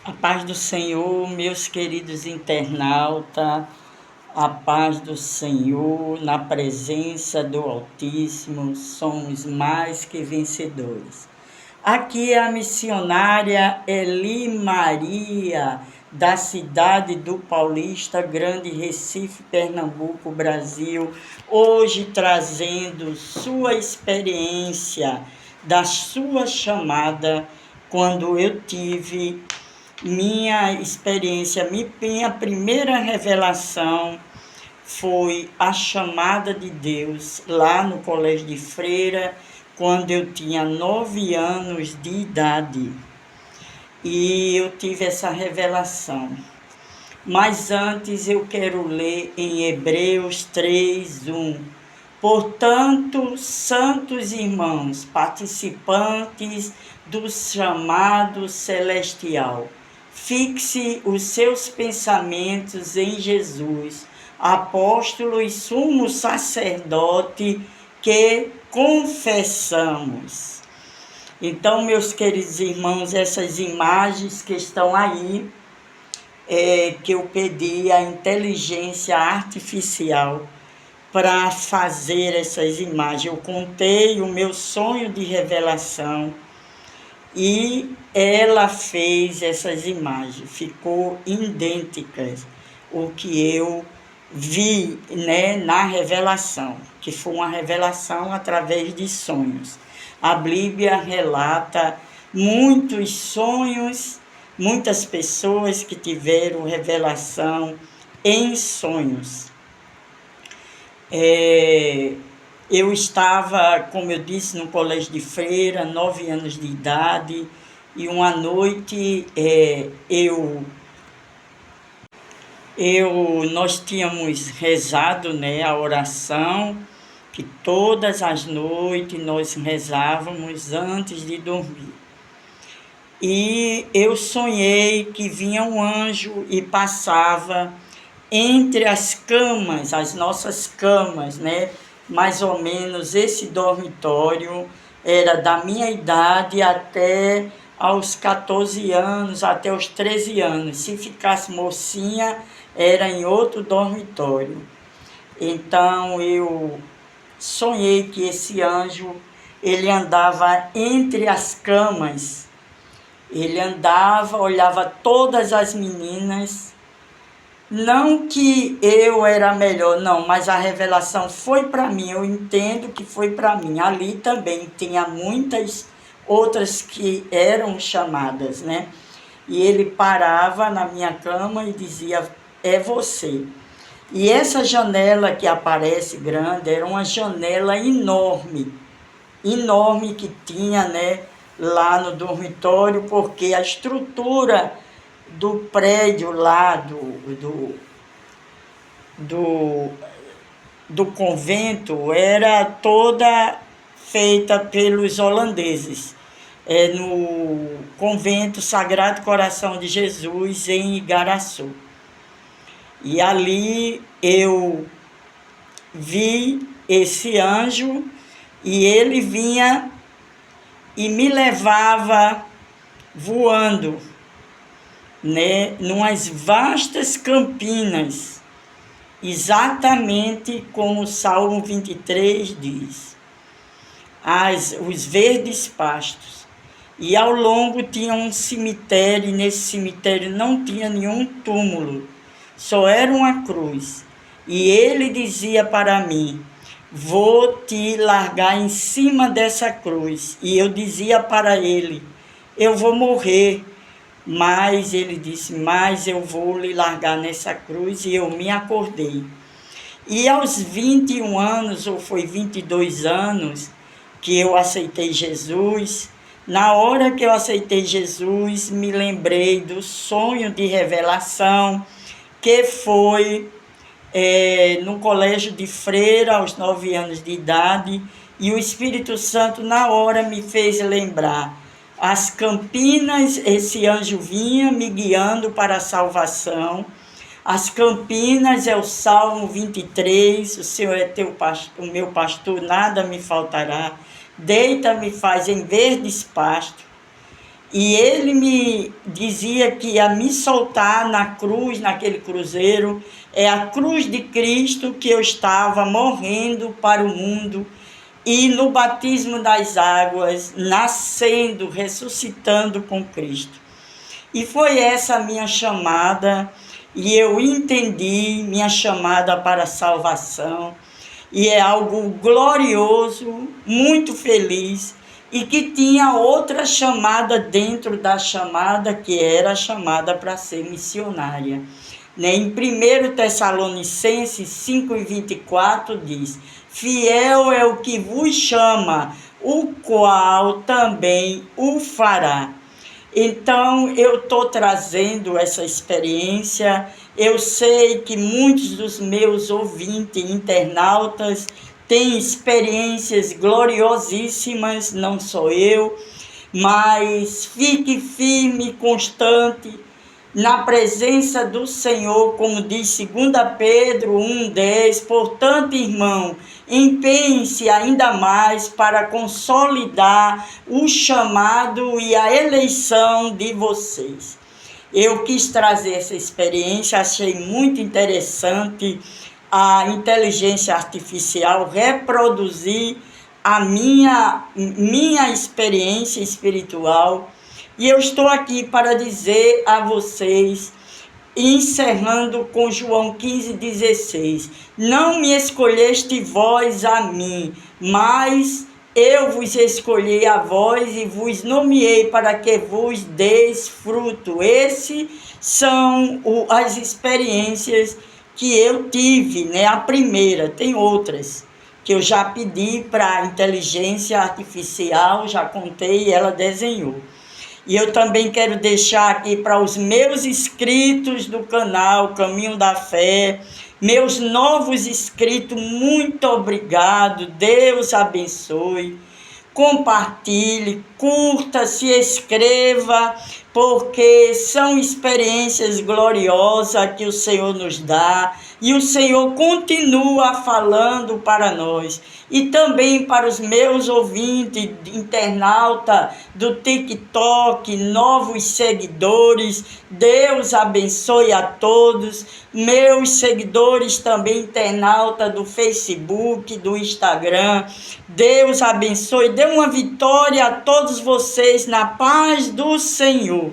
A paz do Senhor, meus queridos internautas, a paz do Senhor, na presença do Altíssimo, somos mais que vencedores. Aqui é a missionária Eli Maria, da cidade do Paulista, Grande Recife, Pernambuco, Brasil, hoje trazendo sua experiência da sua chamada, quando eu tive minha experiência, minha primeira revelação foi a chamada de Deus lá no Colégio de Freira, quando eu tinha 9 anos de idade. E eu tive essa revelação. Mas antes eu quero ler em Hebreus 3:1. Portanto, santos irmãos, participantes do chamado celestial, fixe os seus pensamentos em Jesus, apóstolo e sumo sacerdote que confessamos. Então, meus queridos irmãos, essas imagens que estão aí, que eu pedi a inteligência artificial para fazer essas imagens. Eu contei o meu sonho de revelação e ela fez essas imagens. Ficou idênticas o que eu vi, na revelação, que foi uma revelação através de sonhos. A Bíblia relata muitos sonhos, muitas pessoas que tiveram revelação em sonhos. Eu estava, como eu disse, no Colégio de Freira, 9 anos de idade, e uma noite nós tínhamos rezado, a oração, que todas as noites nós rezávamos antes de dormir. E eu sonhei que vinha um anjo e passava entre as camas, as nossas camas, mais ou menos esse dormitório era da minha idade até aos 14 anos, até os 13 anos. Se ficasse mocinha, era em outro dormitório. Então eu sonhei que esse anjo, ele andava entre as camas, ele andava, olhava todas as meninas. Não que eu era melhor, não, mas a revelação foi para mim, eu entendo que foi para mim. Ali também tinha muitas outras que eram chamadas, E ele parava na minha cama e dizia, é você. E essa janela que aparece grande, era uma janela enorme que tinha, lá no dormitório, porque a estrutura do prédio lá do convento era toda feita pelos holandeses, no convento Sagrado Coração de Jesus, em Igaraçu. E ali eu vi esse anjo e ele vinha e me levava voando, numas vastas campinas, exatamente como o Salmo 23 diz, os verdes pastos. E ao longo tinha um cemitério, e nesse cemitério não tinha nenhum túmulo, só era uma cruz. E ele dizia para mim, vou te largar em cima dessa cruz. E eu dizia para ele, eu vou morrer. Mas ele disse, mas eu vou lhe largar nessa cruz, e eu me acordei. E aos 21 anos, ou foi 22 anos, que eu aceitei Jesus. Na hora que eu aceitei Jesus, me lembrei do sonho de revelação, que foi no Colégio de Freira, aos 9 anos de idade, e o Espírito Santo, na hora, me fez lembrar. As campinas, esse anjo vinha me guiando para a salvação. As campinas é o Salmo 23, o Senhor é o meu pastor, nada me faltará. Deita-me faz em verdes pastos. E ele me dizia que ia me soltar na cruz, naquele cruzeiro. É a cruz de Cristo que eu estava morrendo para o mundo. E no batismo das águas, nascendo, ressuscitando com Cristo. E foi essa a minha chamada, e eu entendi minha chamada para a salvação. E é algo glorioso, muito feliz, e que tinha outra chamada dentro da chamada, que era a chamada para ser missionária. Em 1 Tessalonicenses 5:24 diz: fiel é o que vos chama, o qual também o fará. Então, eu estou trazendo essa experiência. Eu sei que muitos dos meus ouvintes, internautas, têm experiências gloriosíssimas, não sou eu, mas fique firme, constante, na presença do Senhor, como diz 2 Pedro 1,10. Portanto, irmão, empenhe-se ainda mais para consolidar o chamado e a eleição de vocês. Eu quis trazer essa experiência, achei muito interessante a inteligência artificial reproduzir a minha experiência espiritual. E eu estou aqui para dizer a vocês, encerrando com João 15,16: não me escolheste vós a mim, mas eu vos escolhi a vós e vos nomeei para que vos deis fruto. Essas são as experiências que eu tive, né? A primeira, tem outras que eu já pedi para a inteligência artificial, já contei e ela desenhou. E eu também quero deixar aqui para os meus inscritos do canal Caminho da Fé, meus novos inscritos, muito obrigado, Deus abençoe. Compartilhe, curta, se inscreva, porque são experiências gloriosas que o Senhor nos dá. E o Senhor continua falando para nós. E também para os meus ouvintes, internauta do TikTok, novos seguidores, Deus abençoe a todos. Meus seguidores também, internauta do Facebook, do Instagram, Deus abençoe. Dê uma vitória a todos vocês na paz do Senhor.